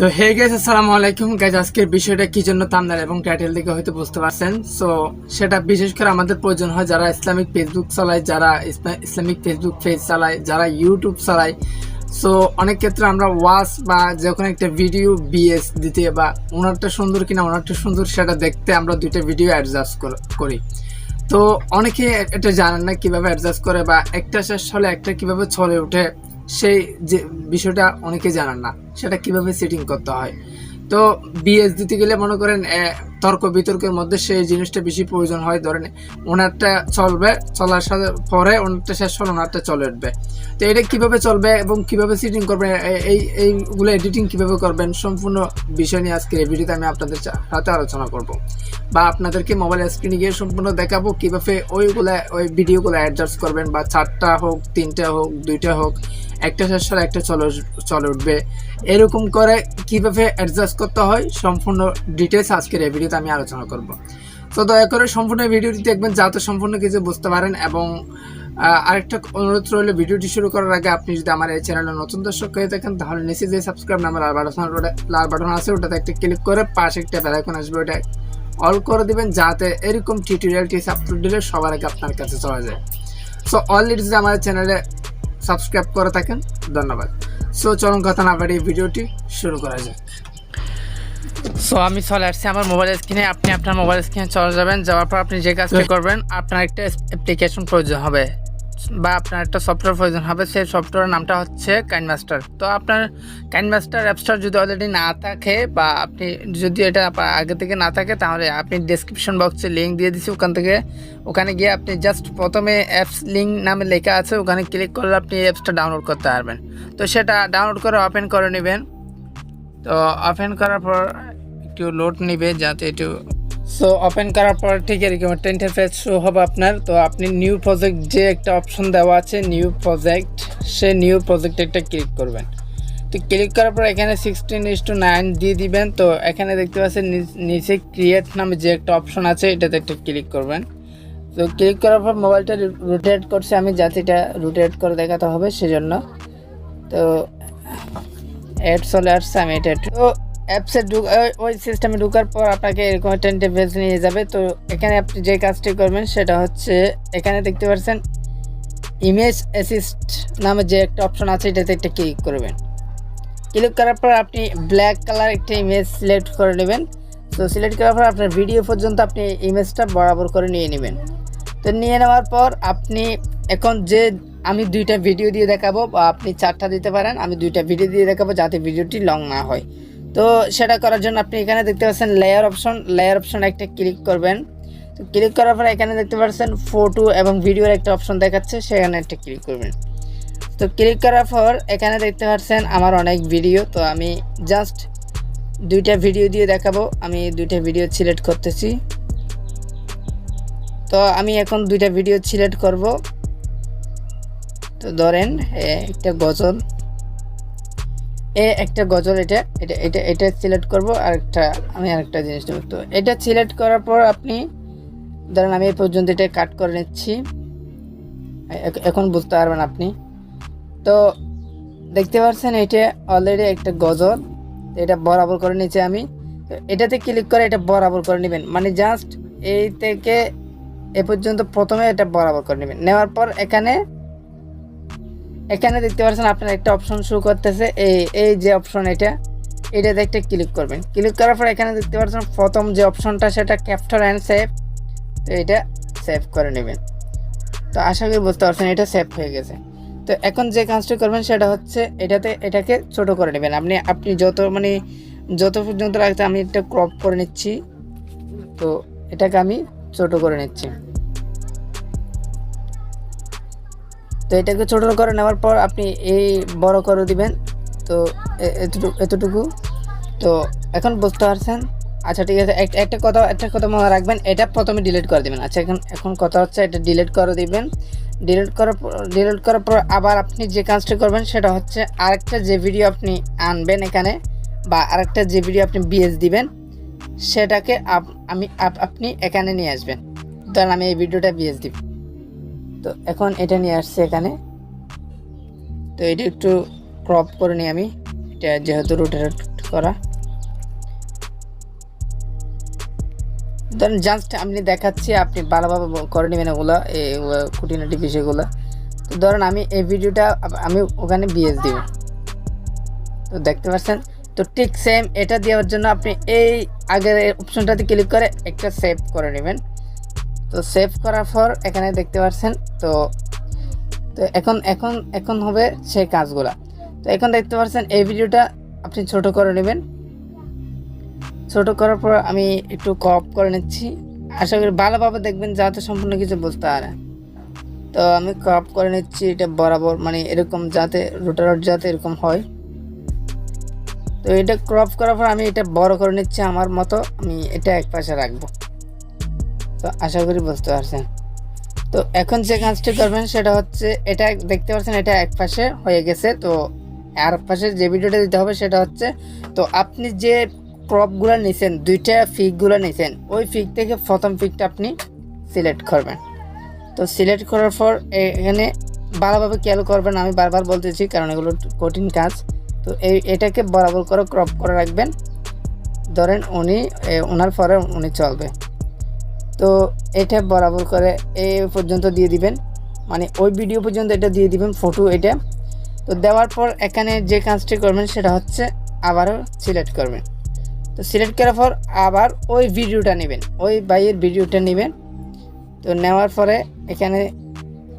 তো hey guys, আসসালামু আলাইকুম গাইস। আজকের বিষয়টা কি জন্য থাম্বনেল এবং টাইটেল দেখে হয়তো বুঝতে পারছেন। সো সেটা বিশেষ করে আমাদের প্রয়োজন হয় যারা ইসলামিক ফেসবুক চালায়, যারা ইসলামিক ফেসবুক পেজ চালায়, যারা ইউটিউব চালায়। সো অনেক ক্ষেত্রে আমরা ওয়াচ বা যখন একটা ভিডিও বিএস দিতে বা ওনারটা সুন্দর কিনা ওনারটা সুন্দর সেটা দেখতে আমরা দুইটা ভিডিও অ্যাডজাস্ট করি। তো অনেকে এটা জানেন না কিভাবে অ্যাডজাস্ট করে বা একটা শেষ হলে একটা কিভাবে চলে ওঠে, সেই যে বিষয়টা অনেকে জানেন না সেটা কিভাবে সেটিং করতে হয়। তো বিএস দিতে গেলে মনে করেন তর্ক বিতর্কের মধ্যে সেই জিনিসটা বেশি প্রয়োজন হয়। ধরেন ওনারটা চলবে, চলার সাথে পরে ওনারটা শেষ হলে ওনারটা চলে উঠবে। তো এটা কিভাবে চলবে এবং কিভাবে সেটিং করবেন, এইগুলো এডিটিং কিভাবে করবেন, সম্পূর্ণ বিষয় নিয়ে আজকের এই ভিডিওতে আমি আপনাদের সাথে আলোচনা করব বা আপনাদেরকে মোবাইল স্ক্রিনে গিয়ে সম্পূর্ণ দেখাবো কিভাবে ওই ভিডিওগুলো অ্যাডজাস্ট করবেন, বা 4টা হোক, 3টা হোক, 2টা হোক, একটা শেষ হলে একটা চলে উঠবে, এরকম করে কিভাবে অ্যাডজাস্ট করতে হয় সম্পূর্ণ ডিটেলস আজকের এই ভিডিওতে আমি আলোচনা করব। তো দয়া করে সম্পূর্ণ ভিডিওটি দেখবেন যাতে সম্পূর্ণ কিছু বুঝতে পারেন। এবং আরেকটা অনুরোধ রইল, ভিডিওটি শুরু করার আগে আপনি যদি আমার এই চ্যানেলে নতুন দর্শক হয়ে থাকেন তাহলে নিচে যে সাবস্ক্রাইব নামের লাল বাটন আছে ওটাতে একটা ক্লিক করে পাশে একটা বেল আইকন আসবে, ওটা অল করে দিবেন যাতে এরকম টিউটোরিয়াল টিপস আপলোড দিলে সবার আগে আপনার কাছে চলে যায়। সো অলরেডি যদি আমার চ্যানেলে সাবস্ক্রাইব করে থাকেন ধন্যবাদ। সো চলুন কথা না বাড়িয়ে ভিডিওটি শুরু করা যায়। সো আমি চলে আসছি আমার মোবাইল স্ক্রিনে। আপনি আপনার মোবাইল স্ক্রিনে চলে যাবেন, যাওয়ার পর আপনি যে কাজটি করবেন, আপনার একটা অ্যাপ্লিকেশন প্রয়োজন হবে বা আপনার একটা সফটওয়্যার প্রয়োজন হবে। সেই সফটওয়্যারের নামটা হচ্ছে কাইনমাস্টার। তো আপনার কাইনমাস্টার অ্যাপসটা যদি অলরেডি না থাকে বা আপনি যদি এটা আগে থেকে না থাকে তাহলে আপনি ডেসক্রিপশন বক্সে লিঙ্ক দিয়ে দিচ্ছি, ওখানে গিয়ে আপনি জাস্ট প্রথমে অ্যাপস লিঙ্ক নামে লেখা আছে, ওখানে ক্লিক করলে আপনি এই অ্যাপসটা ডাউনলোড করতে পারবেন। তো সেটা ডাউনলোড করে ওপেন করে নেবেন। তো ওপেন করার পর একটু লোড নেবে যাতে একটু। সো ওপেন করার পর ঠিক এরকম একটা ইন্টারফেস শো হবে আপনার। তো আপনি নিউ প্রজেক্ট যে একটা অপশন দেওয়া আছে নিউ প্রজেক্ট, সে নিউ প্রজেক্ট একটা ক্লিক করবেন। তো ক্লিক করার পর এখানে 16:9 দিয়ে দিবেন। তো এখানে দেখতে পাচ্ছেন নিচে ক্রিয়েট নামে যে একটা অপশন আছে এটাতে একটা ক্লিক করবেন। তো ক্লিক করার পর মোবাইলটা রোটেট করছে আমি, যাতে এটা রোটেট করে দেখাতে হবে সেজন্য। তো অ্যাড চলে আসছে, আমি এটা তো অ্যাপসে ওই সিস্টেমে ঢোকার পর আপনাকে এরকম একটা ইন্টারফেস নিয়ে যাবে। তো এখানে আপনি যে কাজটি করবেন সেটা হচ্ছে, এখানে দেখতে পাচ্ছেন ইমেজ অ্যাসিস্ট নামে যে একটা অপশন আছে এটাতে একটা ক্লিক করবেন। ক্লিক করার পর আপনি ব্ল্যাক কালার একটা ইমেজ সিলেক্ট করে নেবেন। তো সিলেক্ট করার পর আপনার ভিডিও পর্যন্ত আপনি ইমেজটা বরাবর করে নিয়ে নেবেন। তো নিয়ে নেওয়ার পর আপনি এখন আমি 2টা ভিডিও দিয়ে দেখাবো, বা আপনি 4টা দিতে পারেন, আমি 2টা ভিডিও দিয়ে দেখাবো যাতে ভিডিওটি লং না হয়। তো সেটা করার জন্য আপনি এখানে দেখতে পাচ্ছেন লেয়ার অপশন একটা ক্লিক করবেন। তো ক্লিক করার পর এখানে দেখতে পাচ্ছেন ফটো এবং ভিডিওর একটা অপশন দেখাচ্ছে, সেখানে একটা ক্লিক করবেন। তো ক্লিক করার পর এখানে দেখতে পাচ্ছেন আমার অনেক ভিডিও। তো আমি জাস্ট 2টা ভিডিও দিয়ে দেখাবো, আমি 2টা ভিডিও সিলেক্ট করতেছি। তো আমি এখন 2টা ভিডিও সিলেক্ট করব। তো ধরেন একটা গজল, এটা সিলেক্ট করব। আমি আরেকটা জিনিস নেব। তো এটা সিলেক্ট করার পর আপনি ধরেন আমি এই পর্যন্ত এটা কাট করে নিচ্ছি, এখন বুঝতে পারবেন আপনি। তো দেখতে পাচ্ছেন এটা অলরেডি একটা গজল, এটা বরাবর করে নিচ্ছি আমি। তো এটাতে ক্লিক করে এটা বরাবর করে নেবেন, মানে জাস্ট এই থেকে এ পর্যন্ত প্রথমে এটা বরাবর করে নেবেন। নেওয়ার পর এখানে দেখতে পাচ্ছেন আপনার একটা অপশন শো করতেছে, এই যে অপশন এটাতে একটা ক্লিক করবেন। ক্লিক করার পর এখানে দেখতে পাচ্ছেন প্রথম যে অপশনটা সেটা ক্যাপচার অ্যান্ড সেভ। তো এটা সেভ করে নেবেন। তো আশা করি বুঝতে পারছেন এটা সেভ হয়ে গেছে। তো এখন যে কাজটি করবেন সেটা হচ্ছে এটাকে ছোট করে নেবেন। আপনি যত পর্যন্ত রাখতে, আমি এটা ক্রপ করে নিচ্ছি। তো এটাকে আমি ছোট করে নিচ্ছি। তো এটাকে ছোট করে নেওয়ার পর আপনি এই বড় করে দিবেন। তো এতটুকু। তো এখন বুঝতে পারছেন। আচ্ছা ঠিক আছে, একটা কথা মনে রাখবেন, এটা প্রথমে ডিলিট করে দিবেন। আচ্ছা এখন কথা হচ্ছে এটা ডিলিট করে দিবেন। ডিলিট করার পর আবার আপনি যে কাজটি করবেন সেটা হচ্ছে আরেকটা যে ভিডিও আপনি আনবেন এখানে, বা আরেকটা যে ভিডিও আপনি বিএস দিবেন সেটাকে আপনি এখানে নিয়ে আসবেন। ধরেন আমি এই ভিডিওটা বিএস দিব। তো এখন এটা নিয়ে আসছে এখানে। তো এটা একটু ক্রপ করে নিই আমি, এটা যেহেতু রোটেট করা। ধরেন জাস্ট আমি দেখাচ্ছি, আপনি ভালোভাবে করে নেবেন এগুলো খুঁটিনাটি বিষয়গুলো। তো ধরেন আমি এই ভিডিওটা আমি ওখানে বিএস দিব, তো দেখতে পাচ্ছেন। তো ঠিক সেম এটা দেওয়ার জন্য আপনি এই আগের অপশনটাতে ক্লিক করে একটা সেভ করে নেবেন। তো সেভ করার পর এখানে দেখতে পাচ্ছেন। তো তো এখন এখন এখন হবে সেই কাজগুলা। তো এখন দেখতে পাচ্ছেন এই ভিডিওটা আপনি ছোট করে নেবেন। ছোট করার পর আমি একটু ক্রপ করে নিচ্ছি, আশা করি ভালোভাবে দেখবেন যাতে সম্পূর্ণ কিছু বুঝতে পারে। তো আমি ক্রপ করে নিচ্ছি এটা বরাবর, মানে এরকম যাতে রোটারট যাতে এরকম হয়। তো এটা ক্রপ করার পর আমি এটা বড় করে নিচ্ছি আমার মতো, আমি এটা এক পাশে রাখবো। তো আশা করি বুঝতে পারছেন। তো এখন যে কাজটি করবেন সেটা হচ্ছে, এটা দেখতে পাচ্ছেন এটা এক পাশে হয়ে গেছে। তো আর পাশে যে ভিডিওটা দিতে হবে সেটা হচ্ছে, তো আপনি যে ক্রপগুলো নিছেন, দুইটা ফিকগুলো নিছেন, ওই ফিক থেকে প্রথম ফিকটা আপনি সিলেক্ট করবেন। তো সিলেক্ট করার পর এখানে ভালোভাবে খেয়াল করবেন, আমি বারবার বলতেছি কারণ এগুলো কঠিন কাজ। তো এটাকে বরাবর করে ক্রপ করে রাখবেন। ধরেন ওনার পরে উনি চলবে, তো এটা বরাবর করে এই পর্যন্ত দিয়ে দিবেন, মানে ওই ভিডিও পর্যন্ত এটা দিয়ে দিবেন ফটো এটা। তো দেওয়ার পর এখানে যে কাজটি করবেন সেটা হচ্ছে আবারও সিলেক্ট করবেন। তো সিলেক্ট করার পর আবার ওই ভিডিওটা নেবেন, ওই বাইয়ের ভিডিওটা নেবেন। তো নেওয়ার পরে এখানে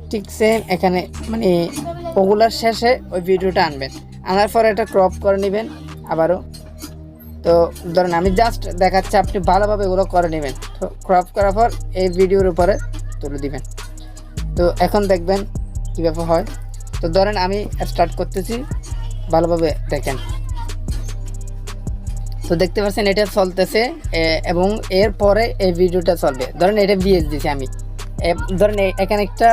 ঠিক সেম এখানে মানে ওগুলার শেষে ওই ভিডিওটা আনবেন, আনার পরে এটা ক্রপ করে নেবেন আবারও। তো ধরেন আমি জাস্ট দেখাচ্ছি, আপনি ভালোভাবে এগুলো করে নেবেন। তো ক্রপ করার পর এই ভিডিওর উপরে তুলে দিবেন। তো এখন দেখবেন কীভাবে হয়। তো ধরেন আমি স্টার্ট করতেছি, ভালোভাবে দেখেন। তো দেখতে পাচ্ছেন এটা চলতেছে এবং এরপরে এই ভিডিওটা চলবে। ধরেন এটা বিএস দিছি আমি, ধরেন এখানে একটা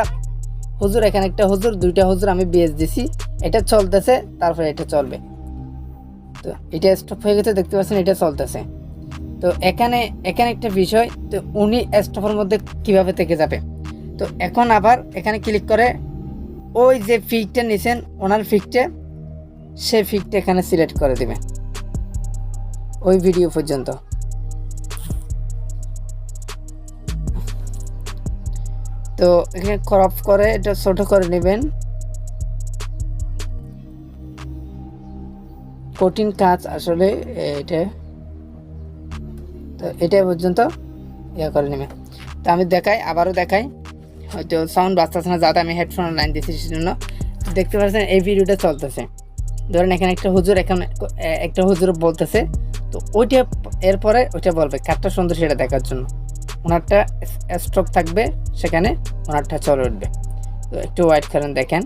হুজুর, এখানে একটা হুজুর, দুইটা হুজুর আমি বিএস দিছি, এটা চলতেছে, তারপরে এটা চলবে। তো এটা স্টপ হয়ে গেছে, দেখতে পাচ্ছেন এটা চলতেছে। তো এখানে একটা বিষয়, তো উনি স্টপের মধ্যে কিভাবে থেকে যাবে। তো এখন আবার এখানে ক্লিক করে ওই যে ফিকটা নিছেন ওনার ফিকটা, সেই ফিকটা এখানে সিলেক্ট করে দেবে ওই ভিডিও পর্যন্ত। তো এখানে ক্রপ করে এটা ছোট করে নেবেন। কঠিন কাজ আসলে এটা। তো এটা পর্যন্ত ইয়ে করে নেবেন। তো আমি দেখাই, আবারও দেখাই, হয়তো সাউন্ড বাজতেছে না যাতে আমি হেডফোন লাইন দিয়েছি সেজন্য। দেখতে পাচ্ছেন এই ভিডিওটা চলতেছে। ধরেন এখানে একটা হুজুর, এখানে একটা হুজুর বলতেছে, তো ওইটা এরপরে ওইটা বলবে কারটা সুন্দর সেটা দেখার জন্য। ওনারটা স্টপ থাকবে, সেখানে ওনারটা চলে উঠবে। তো একটু ওয়েট করেন, দেখেন।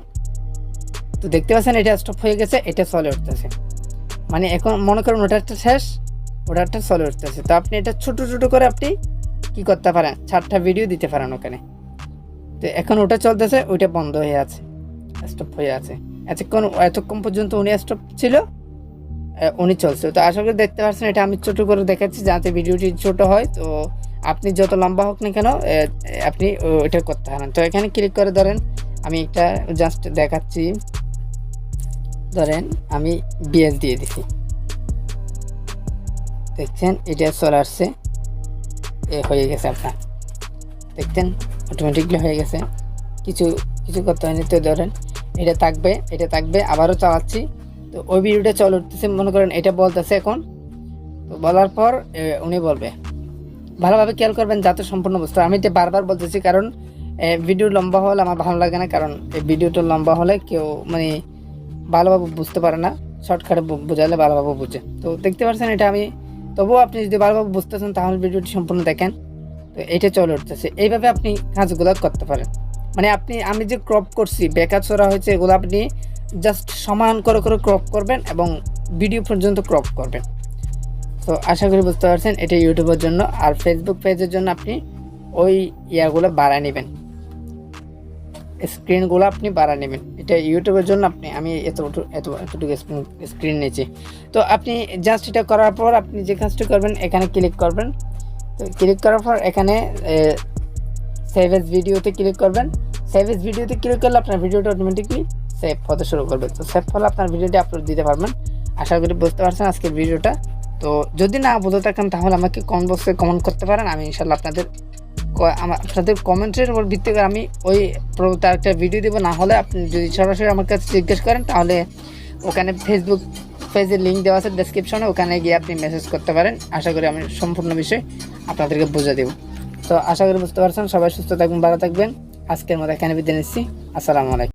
তো দেখতে পাচ্ছেন এটা স্টপ হয়ে গেছে, এটা চলে উঠতেছে, মানে এখন মনে করেন ওটারটা শেষ, ওটারটা চলে উঠতেছে। তো আপনি এটা ছোট ছোট করে আপনি কি করতে পারেন, 4টা ভিডিও দিতে পারেন ওখানে। তো এখন ওটা চলতেছে, ওইটা বন্ধ হয়ে আছে, স্টপ হয়ে আছে। এতক্ষণ পর্যন্ত উনি স্টপ ছিল, উনি চলছে। তো আশা করি দেখতে পাচ্ছেন, এটা আমি ছোট করে দেখাচ্ছি যাতে ভিডিওটি ছোট হয়। তো আপনি যত লম্বা হোক না কেন আপনি ওইটা করতে পারেন। তো এখানে ক্লিক করে ধরেন আমি একটা জাস্ট দেখাচ্ছি, ধরেন আমি বিএস দিয়ে দিছি, দেখছেন এটা চলে আসছে, হয়ে গেছে আপনার, দেখতেন অটোমেটিকলি হয়ে গেছে, কিছু করতে হয়নি। তো ধরেন এটা থাকবে, আবারও চালাচ্ছি। তো ওই ভিডিওটা চলে উঠতেছে, মনে করেন এটা বলতেছে এখন। তো বলার পর উনি বলবে, ভালোভাবে খেয়াল করবেন যাতে সম্পূর্ণ বুঝতে। আমি এটা বারবার বলতেছি কারণ ভিডিও লম্বা হলে আমার ভালো লাগে না, কারণ এই ভিডিওটা লম্বা হলে কেউ মানে ভালোভাবে বুঝতে পারে না, শর্টকাটে বোঝালে ভালোভাবে বুঝে। তো দেখতে পাচ্ছেন এটা আমি, তবুও আপনি যদি ভালোভাবে বুঝতেছেন তাহলে ভিডিওটি সম্পূর্ণ দেখেন। তো এটা চলে উঠতেছে, এইভাবে আপনি কাজগুলো করতে পারেন। মানে আমি যে ক্রপ করছি, বেকার ছোড়া হয়েছে, এগুলো আপনি জাস্ট সমান করে ক্রপ করবেন এবং ভিডিও পর্যন্ত ক্রপ করবেন। তো আশা করি বুঝতে পারছেন। এটা ইউটিউবের জন্য, আর ফেসবুক পেজের জন্য আপনি ওই ইয়াগুলো বাড়ায় নেবেন, স্ক্রিনগুলো আপনি বাড়ায় নেবেন। এটা ইউটিউবের জন্য আমি এতটুকু স্ক্রিন নিয়েছি। তো আপনি জাস্ট এটা করার পর আপনি যে কাজটি করবেন, এখানে ক্লিক করবেন। তো ক্লিক করার পর এখানে সেভ এজ ভিডিওতে ক্লিক করবেন। সেভ এজ ভিডিওতে ক্লিক করলে আপনার ভিডিওটা অটোমেটিকলি সেভ হতে শুরু করবে। তো সেভ হলে আপনার ভিডিওটি আপলোড দিতে পারবেন। আশা করি বুঝতে পারছেন আজকের ভিডিওটা। তো যদি না বুঝে থাকেন তাহলে আমাকে কমেন্ট বক্সে কমেন্ট করতে পারেন, আমি ইনশাল্লাহ আপনাদের কমেন্টের উপর ভিত্তি করে আমি ওই তার একটা ভিডিও দেবো। না হলে আপনি যদি সরাসরি আমার কাছে জিজ্ঞেস করেন তাহলে ওখানে ফেসবুক পেজের লিঙ্ক দেওয়া আছে ডেসক্রিপশনে, ওখানে গিয়ে আপনি মেসেজ করতে পারেন। আশা করি আমি সম্পূর্ণ বিষয় আপনাদেরকে বুঝে দেব। তো আশা করি বুঝতে পারছেন। সবাই সুস্থ থাকবেন, ভালো থাকবেন। আজকের মতো এখানে বিদায় নিচ্ছি। আসসালামু আলাইকুম।